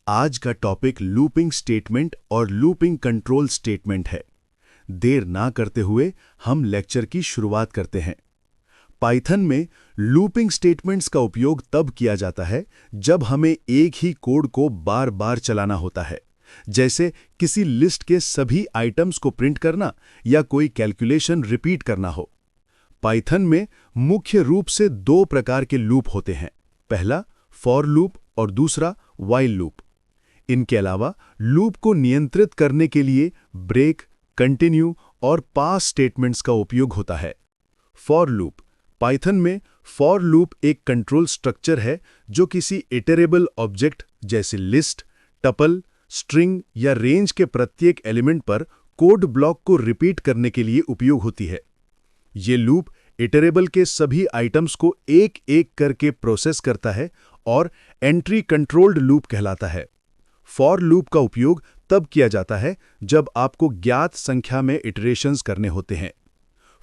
आज का topic looping statement और लूपिंग कंट्रोल स्टेटमेंट है। देर ना करते हुए हम लेक्चर की शुरुआत करते हैं। पाइथन में लूपिंग स्टेटमेंट्स का उपयोग तब किया जाता है जब हमें एक ही कोड को बार बार चलाना होता है, जैसे किसी लिस्ट के सभी आइटम्स को प्रिंट करना या कोई कैलकुलेशन रिपीट करना हो। पाइथन में मुख्य रूप से दो प्रकार के लूप होते हैं, पहला फॉर लूप और दूसरा व्हाइल लूप। इनके अलावा लूप को नियंत्रित करने के लिए ब्रेक, कंटिन्यू और पास स्टेटमेंट्स का उपयोग होता है। फॉर लूप पाइथन में फॉर लूप एक कंट्रोल स्ट्रक्चर है जो किसी इटरेबल ऑब्जेक्ट जैसे लिस्ट, टपल, स्ट्रिंग या रेंज के प्रत्येक एलिमेंट पर कोड ब्लॉक को रिपीट करने के लिए उपयोग होती है। ये लूप इटरेबल के सभी आइटम्स को एक एक करके प्रोसेस करता है और एंट्री कंट्रोल्ड लूप कहलाता है। फॉर लूप का उपयोग तब किया जाता है जब आपको ज्ञात संख्या में इटरेशंस करने होते हैं।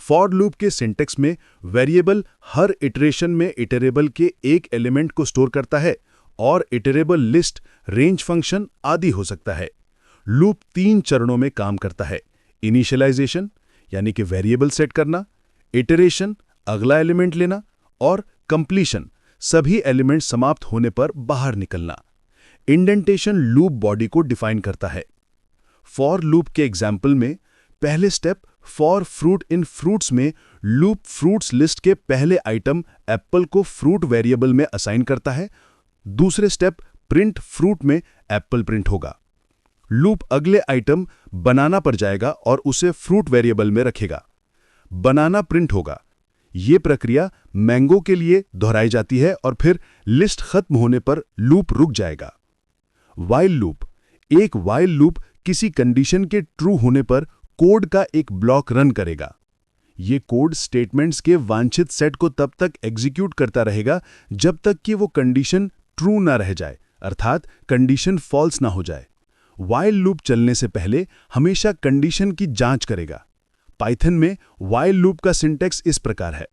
फॉर लूप के सिंटैक्स में वेरिएबल हर इटरेशन में इटरेबल के एक एलिमेंट को स्टोर करता है और इटरेबल लिस्ट, रेंज फंक्शन आदि हो सकता है। लूप 3 चरणों में काम करता है: इनिशियलाइजेशन यानी कि वेरिएबल सेट करना, इटरेशन अगला एलिमेंट लेना और कंप्लीशन सभी एलिमेंट समाप्त होने पर बाहर निकलना। इंडेंटेशन लूप बॉडी को डिफाइन करता है। फॉर लूप के एग्जाम्पल में पहले step for fruit in fruits में लूप फ्रूट्स लिस्ट के पहले आइटम एप्पल को फ्रूट वेरिएबल में असाइन करता है। दूसरे स्टेप प्रिंट फ्रूट में एप्पल प्रिंट होगा। लूप अगले आइटम बनाना पर जाएगा और उसे फ्रूट वेरिएबल में रखेगा। बनाना प्रिंट होगा। ये प्रक्रिया मैंगो के लिए दोहराई जाती है और फिर लिस्ट खत्म होने पर लूप रुक जाएगा। व्हाइल लूप एक व्हाइल लूप किसी कंडीशन के ट्रू होने पर कोड का एक ब्लॉक रन करेगा। ये कोड स्टेटमेंट्स के वांछित सेट को तब तक एग्जीक्यूट करता रहेगा जब तक कि वो कंडीशन ट्रू ना रह जाए, अर्थात कंडीशन फॉल्स ना हो जाए। व्हाइल लूप चलने से पहले हमेशा कंडीशन की जांच करेगा। पाइथन में व्हाइल लूप का सिंटैक्स इस प्रकार है।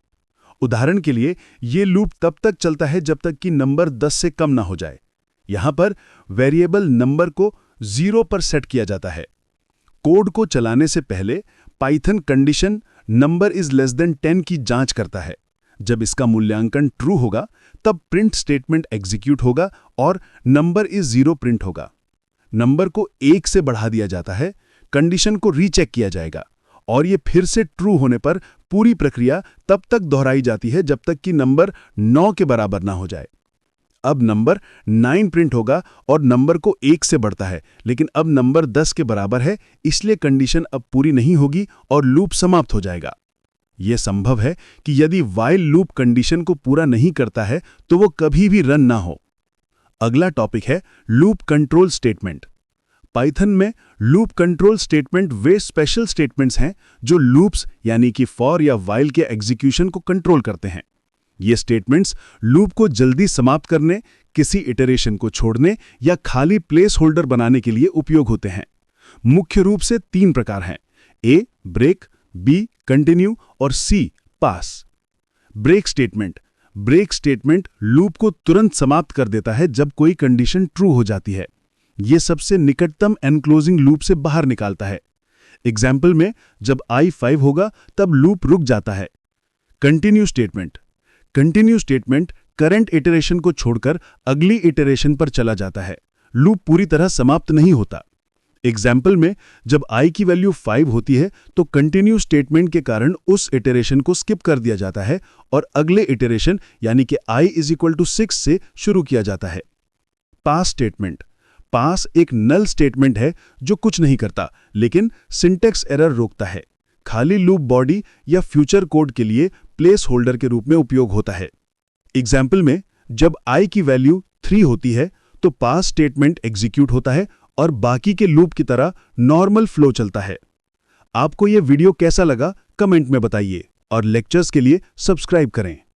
उदाहरण के लिए ये लूप तब तक चलता है जब तक कि नंबर 10 से कम ना हो जाए। यहां पर वेरिएबल नंबर को 0 पर सेट किया जाता है। कोड को चलाने से पहले Python condition number is less than 10 की जांच करता है। जब इसका मूल्यांकन ट्रू होगा तब प्रिंट स्टेटमेंट एग्जीक्यूट होगा और नंबर इज 0 प्रिंट होगा। नंबर को 1 से बढ़ा दिया जाता है, कंडीशन को रीचेक किया जाएगा और ये फिर से ट्रू होने पर पूरी प्रक्रिया तब तक दोहराई जाती है जब तक कि नंबर 9 के बराबर ना हो जाए। अब नंबर 9 प्रिंट होगा और नंबर को 1 से बढ़ता है, लेकिन अब नंबर 10 के बराबर है, इसलिए कंडीशन अब पूरी नहीं होगी और लूप समाप्त हो जाएगा। यह संभव है कि यदि व्हाइल लूप कंडीशन को पूरा नहीं करता है तो वो कभी भी रन ना हो। अगला टॉपिक है लूप कंट्रोल स्टेटमेंट। पाइथन में लूप कंट्रोल स्टेटमेंट वे स्पेशल स्टेटमेंट्स हैं जो लूप्स यानी कि फॉर या व्हाइल के एग्जीक्यूशन को कंट्रोल करते हैं। ये स्टेटमेंट्स लूप को जल्दी समाप्त करने, किसी इटरेशन को छोड़ने या खाली प्लेस होल्डर बनाने के लिए उपयोग होते हैं। मुख्य रूप से 3 प्रकार हैं: ए ब्रेक, बी कंटिन्यू और सी पास। ब्रेक स्टेटमेंट लूप को तुरंत समाप्त कर देता है जब कोई कंडीशन ट्रू हो जाती है। यह सबसे निकटतम एनक्लोजिंग लूप से बाहर निकालता है। एग्जाम्पल में जब i 5 होगा तब लूप रुक जाता है। कंटिन्यू स्टेटमेंट करंट इटरेशन को छोड़कर अगली इटरेशन पर चला जाता है। लूप पूरी तरह समाप्त नहीं होता। एग्जाम्पल में जब i की वैल्यू 5 होती है तो कंटिन्यू स्टेटमेंट के कारण उस इटरेशन को स्किप कर दिया जाता है और अगले इटरेशन यानी कि i = 6 से शुरू किया जाता है। पास एक नल स्टेटमेंट है जो कुछ नहीं करता लेकिन सिंटैक्स एरर रोकता है। खाली लूप बॉडी या फ्यूचर कोड के लिए प्लेस होल्डर के रूप में उपयोग होता है। एग्जाम्पल में जब i की वैल्यू 3 होती है तो पास स्टेटमेंट एग्जीक्यूट होता है और बाकी के लूप की तरह नॉर्मल फ्लो चलता है। आपको यह वीडियो कैसा लगा कमेंट में बताइए और लेक्चर्स के लिए सब्सक्राइब करें।